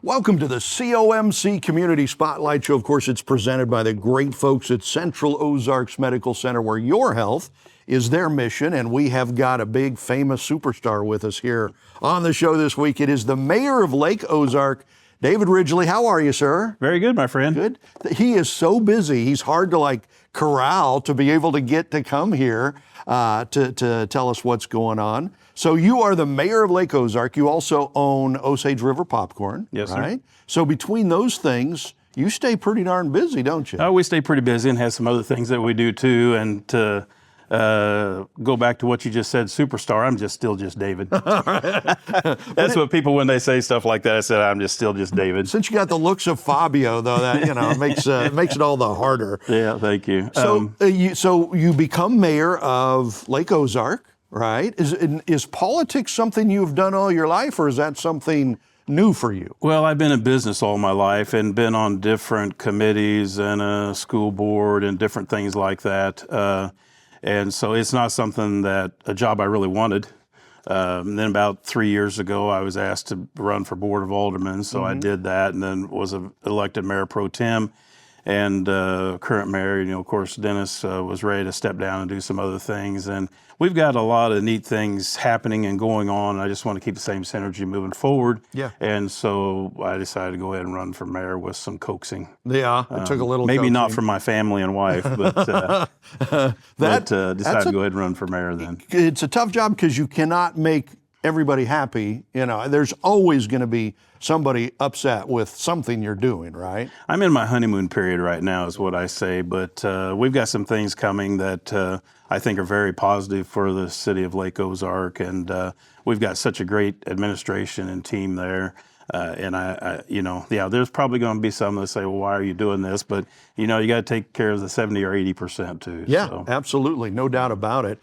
Welcome to the COMC Community Spotlight Show. Of course, it's presented by the great folks at Central Ozarks Medical Center, where your health is their mission. And we have got a big famous superstar with us here on the show this week. It is the mayor of Lake Ozark, David Ridgely. How are you, sir? Very good, my friend. Good. He is so busy. He's hard to corral to be able to get to come here to tell us what's going on. So you are the mayor of Lake Ozark. You also own Osage River Popcorn. Yes, right? Sir. So between those things, you stay pretty darn busy, don't you? Oh, we stay pretty busy and have some other things that we do too. And to go back to what you just said, superstar, I'm still just David. That's what people, when they say stuff like that, I said, I'm still just David. Since you got the looks of Fabio, though, that makes it all the harder. Yeah, thank you. So, so you become mayor of Lake Ozark, right? Is politics something you've done all your life, or is that something new for you? Well, I've been in business all my life and been on different committees and a school board and different things like that. And so it's not a job I really wanted. Then about 3 years ago, I was asked to run for Board of Aldermen. So I did that and then was elected Mayor Pro Tem. And current mayor, of course, Dennis was ready to step down and do some other things. And we've got a lot of neat things happening and going on. I just want to keep the same synergy moving forward. Yeah. And so I decided to go ahead and run for mayor with some coaxing. Yeah, it took a little maybe coaxing. Not from my family and wife, but decided to go ahead and run for mayor then. It's a tough job because you cannot make everybody happy. There's always going to be somebody upset with something you're doing, right? I'm in my honeymoon period right now is what I say, but we've got some things coming that I think are very positive for the city of Lake Ozark, and we've got such a great administration and team there. And there's probably going to be some that say, well, why are you doing this? But, you got to take care of the 70 or 80% too. Yeah, so. Absolutely. No doubt about it.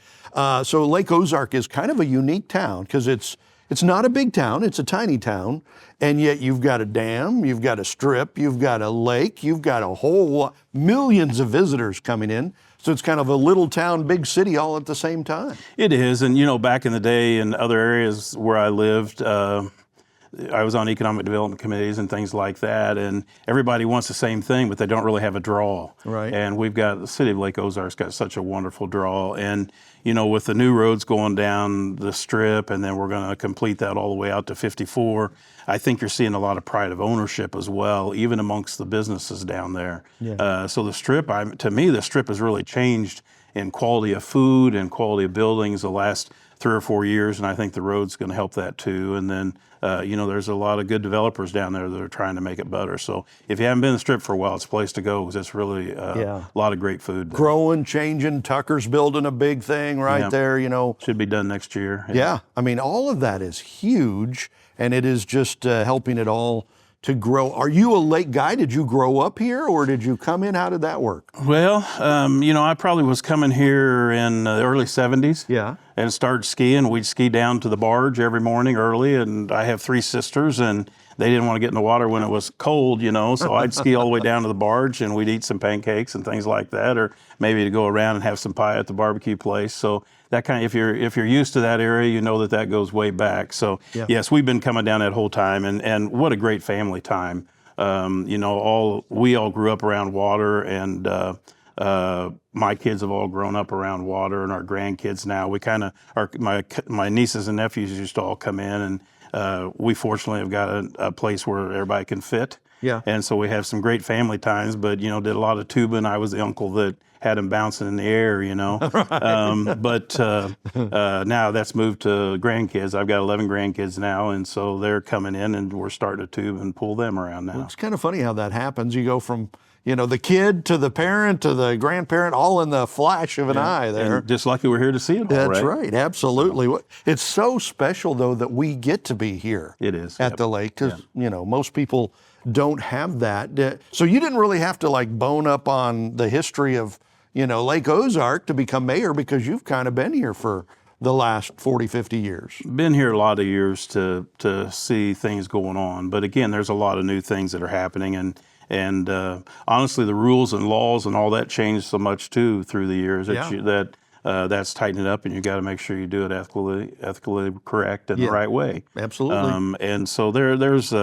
So Lake Ozark is kind of a unique town because it's not a big town. It's a tiny town. And yet you've got a dam, you've got a strip, you've got a lake, you've got a whole millions of visitors coming in. So it's kind of a little town, big city all at the same time. It is. And, back in the day in other areas where I lived, I was on economic development committees and things like that, and everybody wants the same thing, but they don't really have a draw. Right. And we've got, the city of Lake Ozark's got such a wonderful draw. And, with the new roads going down the strip, and then we're going to complete that all the way out to 54, I think you're seeing a lot of pride of ownership as well, even amongst the businesses down there. Yeah. So the strip, to me, the strip has really changed in quality of food and quality of buildings the last 3 or 4 years, and I think the road's going to help that too. And then, there's a lot of good developers down there that are trying to make it better. So if you haven't been to the strip for a while, it's a place to go because it's really a lot of great food. Growing, changing, Tucker's building a big thing there, Should be done next year. Yeah. I mean, all of that is huge, and it is just helping it all to grow. Are you a lake guy? Did you grow up here, or did you come in? How did that work? Well, I probably was coming here in the early 70s. Yeah. And started skiing. We'd ski down to the barge every morning early, and I have 3 sisters, and they didn't want to get in the water when it was cold, so I'd ski all the way down to the barge, and we'd eat some pancakes and things like that, or maybe to go around and have some pie at the barbecue place. So that kind of, if you're used to that area, that goes way back. So yes, we've been coming down that whole time, and what a great family time. We all grew up around water, and my kids have all grown up around water, and our grandkids now. We kind of my nieces and nephews used to all come in, and we fortunately have got a place where everybody can fit. Yeah. And so we have some great family times, but did a lot of tubing. I was the uncle that had him bouncing in the air, Right. But now that's moved to grandkids. I've got 11 grandkids now, and so they're coming in, and we're starting to tube and pull them around now. Well, it's kind of funny how that happens. You go from the kid to the parent to the grandparent, all in the flash of an eye there. And just lucky we're here to see it all, That's right, absolutely. It's so special, though, that we get to be here. It is. At the lake, because, most people don't have that. So you didn't really have to, bone up on the history of, Lake Ozark to become mayor, because you've kind of been here for the last 40, 50 years. Been here a lot of years to see things going on. But again, there's a lot of new things that are happening, and honestly, the rules and laws and all that changed so much too through the years that's tightened up, and you got to make sure you do it ethically correct and the right way. Absolutely. And so there's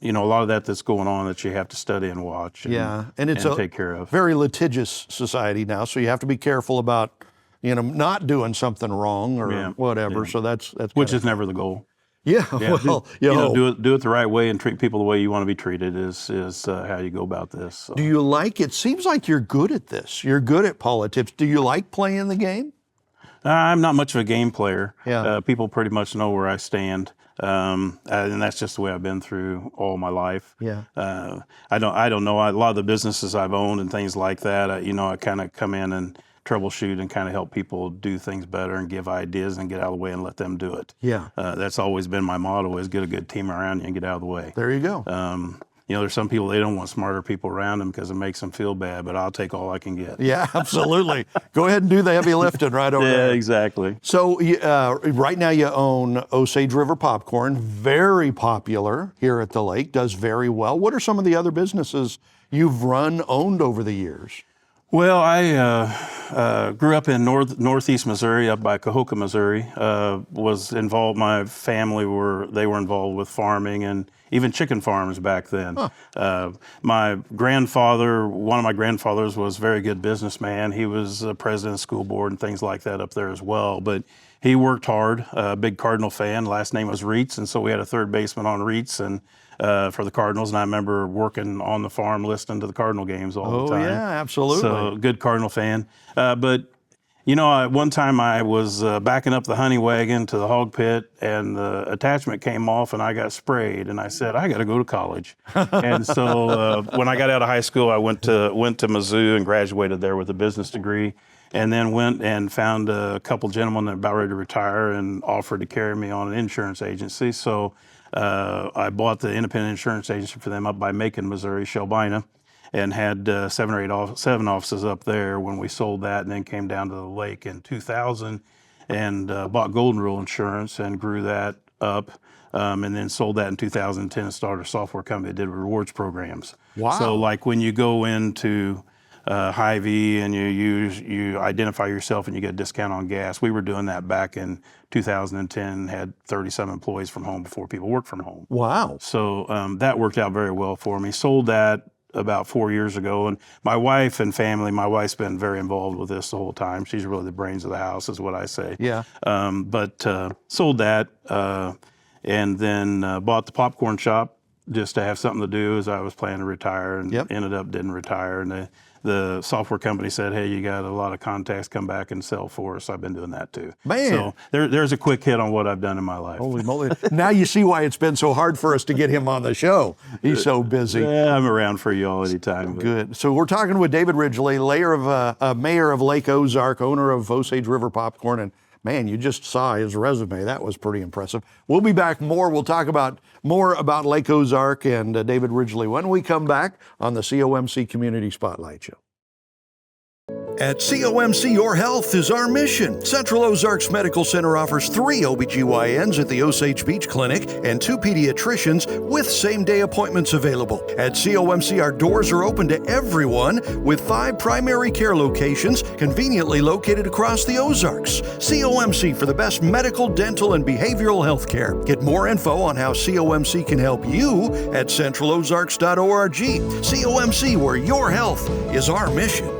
you know, a lot of that's going on that you have to study and watch. And, and it's and take care of. Very litigious society now, so you have to be careful about, you know, not doing something wrong or whatever. So that's which is never the goal. Yeah, well, you know, do it the right way and treat people the way you want to be treated is how you go about this. So. Do you like it? Seems like you're good at this. You're good at politics. Do you like playing the game? I'm not much of a game player. Yeah. People pretty much know where I stand. And that's just the way I've been through all my life. Yeah. I don't know. A lot of the businesses I've owned and things like that, you know, I kind of come in and troubleshoot and kind of help people do things better and give ideas and get out of the way and let them do it. Yeah. That's always been my motto: is get a good team around you and get out of the way. There you go. You know, there's some people, they don't want smarter people around them because it makes them feel bad, but I'll take all I can get. Yeah, absolutely. Go ahead and do the heavy lifting right over there. Yeah, exactly. So right now you own Osage River Popcorn, very popular here at the lake, does very well. What are some of the other businesses you've owned over the years? Well, I grew up in northeast Missouri, up by Cahokia, Missouri. Was involved. My family were involved with farming and even chicken farms back then. Huh. My grandfather, one of my grandfathers, was a very good businessman. He was president of school board and things like that up there as well. But he worked hard. Big Cardinal fan. Last name was Reitz, and so we had a third baseman on Reitz and. For the Cardinals, and I remember working on the farm listening to the Cardinal games all the time. Oh, yeah, absolutely. So, good Cardinal fan. But, you know, one time I was backing up the honey wagon to the hog pit, and the attachment came off, and I got sprayed, and I said, I got to go to college. And so when I got out of high school, I went to Mizzou and graduated there with a business degree. And then went and found a couple gentlemen that were about ready to retire and offered to carry me on an insurance agency. So I bought the independent insurance agency for them up by Macon, Missouri, Shelbina, and had 7 offices up there when we sold that, and then came down to the lake in 2000 and bought Golden Rule Insurance and grew that up. And then sold that in 2010 and started a software company that did rewards programs. Wow. So like when you go into Hy-Vee and you identify yourself and you get a discount on gas. We were doing that back in 2010, had 37 employees from home before people worked from home. Wow. So that worked out very well for me. Sold that about 4 years ago. And my wife and family, my wife's been very involved with this the whole time. She's really the brains of the house is what I say. Yeah. But sold that and then bought the popcorn shop just to have something to do as I was planning to retire and ended up didn't retire. And the software company said, hey, you got a lot of contacts, come back and sell for us. I've been doing that too. Man. So there's a quick hit on what I've done in my life. Holy moly. Now you see why it's been so hard for us to get him on the show. He's so busy. Yeah, I'm around for you all anytime. Good. So we're talking with David Ridgely, mayor of Lake Ozark, owner of Osage River Popcorn. And man, you just saw his resume. That was pretty impressive. We'll be back more. We'll talk more about Lake Ozark and David Ridgely when we come back on the COMC Community Spotlight Show. At COMC, your health is our mission. Central Ozarks Medical Center offers 3 OBGYNs at the Osage Beach Clinic and 2 pediatricians with same-day appointments available. At COMC, our doors are open to everyone with 5 primary care locations conveniently located across the Ozarks. COMC for the best medical, dental, and behavioral health care. Get more info on how COMC can help you at centralozarks.org. COMC, where your health is our mission.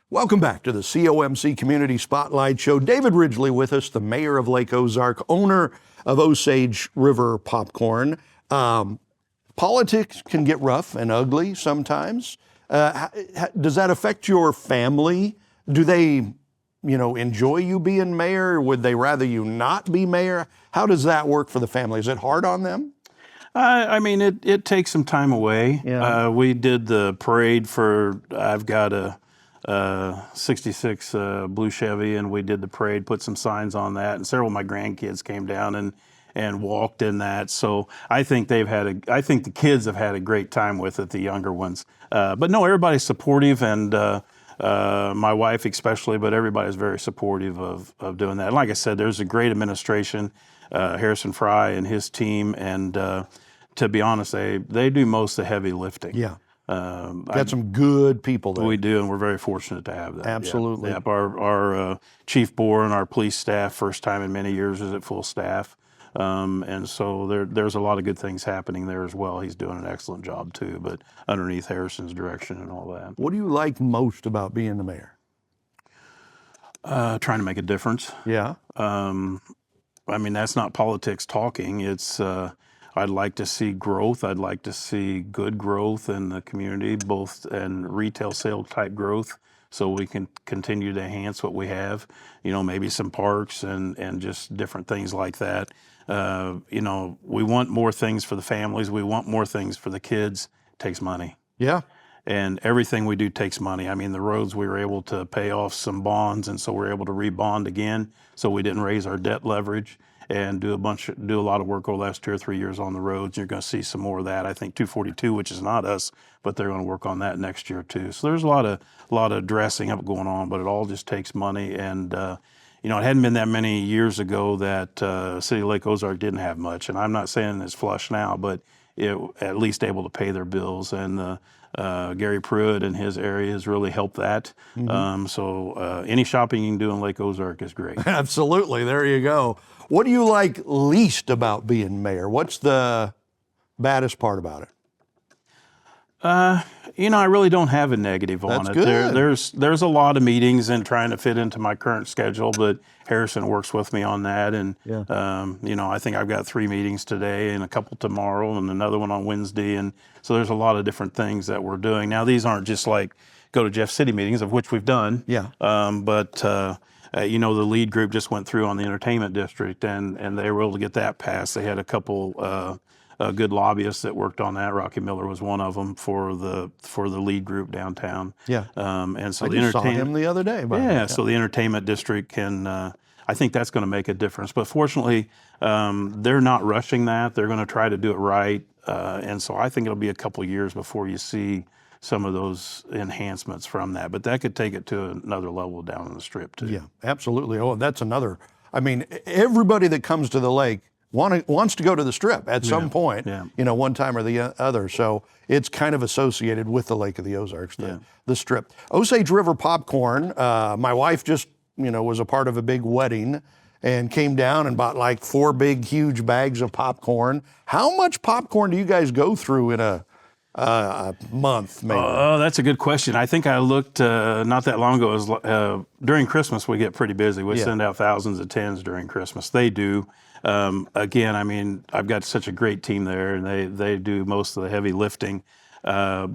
Welcome back to the COMC Community Spotlight Show. David Ridgely with us, the mayor of Lake Ozark, owner of Osage River Popcorn. Politics can get rough and ugly sometimes. Does that affect your family? Do they, enjoy you being mayor? Would they rather you not be mayor? How does that work for the family? Is it hard on them? I mean, it takes some time away. Yeah. We did the parade I've got a 66 blue Chevy, and we did the parade, put some signs on that, and several of my grandkids came down and walked in that. So I think I think the kids have had a great time with it, the younger ones. But no, everybody's supportive, and my wife especially, but everybody's very supportive of doing that. And like I said, there's a great administration, Harrison Fry and his team, and to be honest, they do most of the heavy lifting. Yeah. Got some good people there. We do, and we're very fortunate to have that. Absolutely. Yep. Our Chief Boer and our police staff, first time in many years, is at full staff. And so there's a lot of good things happening there as well. He's doing an excellent job too, but underneath Harrison's direction and all that. What do you like most about being the mayor? Trying to make a difference. Yeah. I mean, that's not politics talking. It's I'd like to see growth. I'd like to see good growth in the community, both in retail sale type growth, so we can continue to enhance what we have. You know, maybe some parks and just different things like that. You know, we want more things for the families. We want more things for the kids. It takes money. Yeah. And everything we do takes money. I mean, the roads, we were able to pay off some bonds, and so we're able to rebond again, so we didn't raise our debt leverage, and do a lot of work over the last 2 or 3 years on the roads. You're going to see some more of that. I think 242, which is not us, but they're going to work on that next year too. So there's a lot of dressing up going on, but it all just takes money. And you know, it hadn't been that many years ago that City of Lake Ozark didn't have much. And I'm not saying it's flush now, but at least able to pay their bills. And Gary Pruitt and his area has really helped that. Mm-hmm. So any shopping you can do in Lake Ozark is great. Absolutely. There you go. What do you like least about being mayor? What's the baddest part about it? You know, I really don't have a negative on That's it. good. There's a lot of meetings and trying to fit into my current schedule, but Harrison works with me on that. And, you know, I think I've got 3 meetings today and a couple tomorrow and another one on Wednesday. And so there's a lot of different things that we're doing. Now, these aren't just like go to Jeff City meetings, of which we've done. Yeah. You know, the lead group just went through on the entertainment district, and they were able to get that passed. They had a couple good lobbyists that worked on that. Rocky Miller was one of them for the lead group downtown. Yeah. And so I just saw him the other day. So the entertainment district can, I think that's going to make a difference. But fortunately, they're not rushing that. They're going to try to do it right. And so I think it'll be a couple years before you see some of those enhancements from that. But that could take it to another level down in the Strip too. Yeah, absolutely. Oh, that's another. I mean, everybody that comes to the lake wants to go to the Strip at some point, you know, one time or the other. So it's kind of associated with the Lake of the Ozarks, the Strip. Osage River Popcorn, my wife just, you know, was a part of a big wedding and came down and bought like 4 big, huge bags of popcorn. How much popcorn do you guys go through in a month, maybe? Oh, that's a good question. I think I looked not that long ago. It was, during Christmas, we get pretty busy. We send out thousands of tins during Christmas. They do. Again, I mean, I've got such a great team there, and they do most of the heavy lifting. I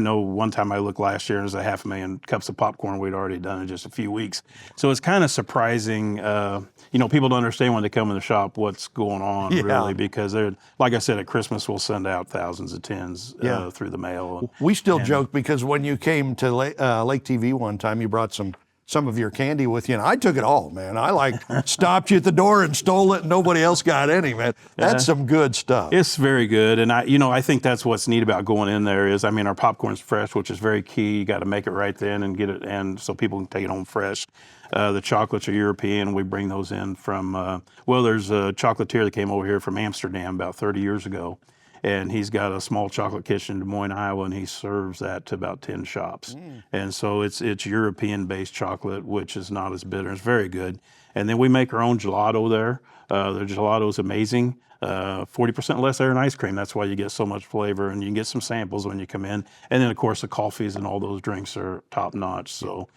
know one time I looked last year, and it was 500,000 cups of popcorn we'd already done in just a few weeks. So it's kind of surprising. You know, people don't understand when they come in the shop what's going on, really, because they're, like I said, at Christmas we'll send out thousands of tins through the mail. We still joke because when you came to Lake TV one time, you brought some of your candy with you, and I took it all, man. I stopped you at the door and stole it, and nobody else got any, man. That's some good stuff. It's very good, and I think that's what's neat about going in there is, I mean, our popcorn's fresh, which is very key. You got to make it right then and get it, and so people can take it home fresh. The chocolates are European. We bring those in from, there's a chocolatier that came over here from Amsterdam about 30 years ago. And he's got a small chocolate kitchen in Des Moines, Iowa, and he serves that to about 10 shops. And so it's European-based chocolate, which is not as bitter. It's very good. And then we make our own gelato there. The gelato is amazing. 40% less air and ice cream. That's why you get so much flavor, and you can get some samples when you come in. And then, of course, the coffees and all those drinks are top-notch. So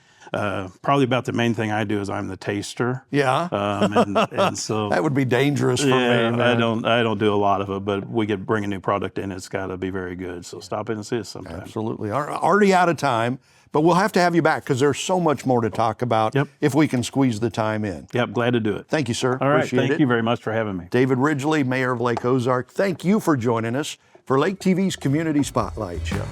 probably about the main thing I do is I'm the taster. Yeah. And so that would be dangerous for me, man. I don't do a lot of it, but we could bring a new product in. It's got to be very good. So stop in and see us sometime. Absolutely. Already out of time, but we'll have to have you back because there's so much more to talk about if we can squeeze the time in. Yep, glad to do it. Thank you, sir. All right, Appreciate thank you very much for having me. David Ridgely, Mayor of Lake Ozark, thank you for joining us for Lake TV's Community Spotlight Show.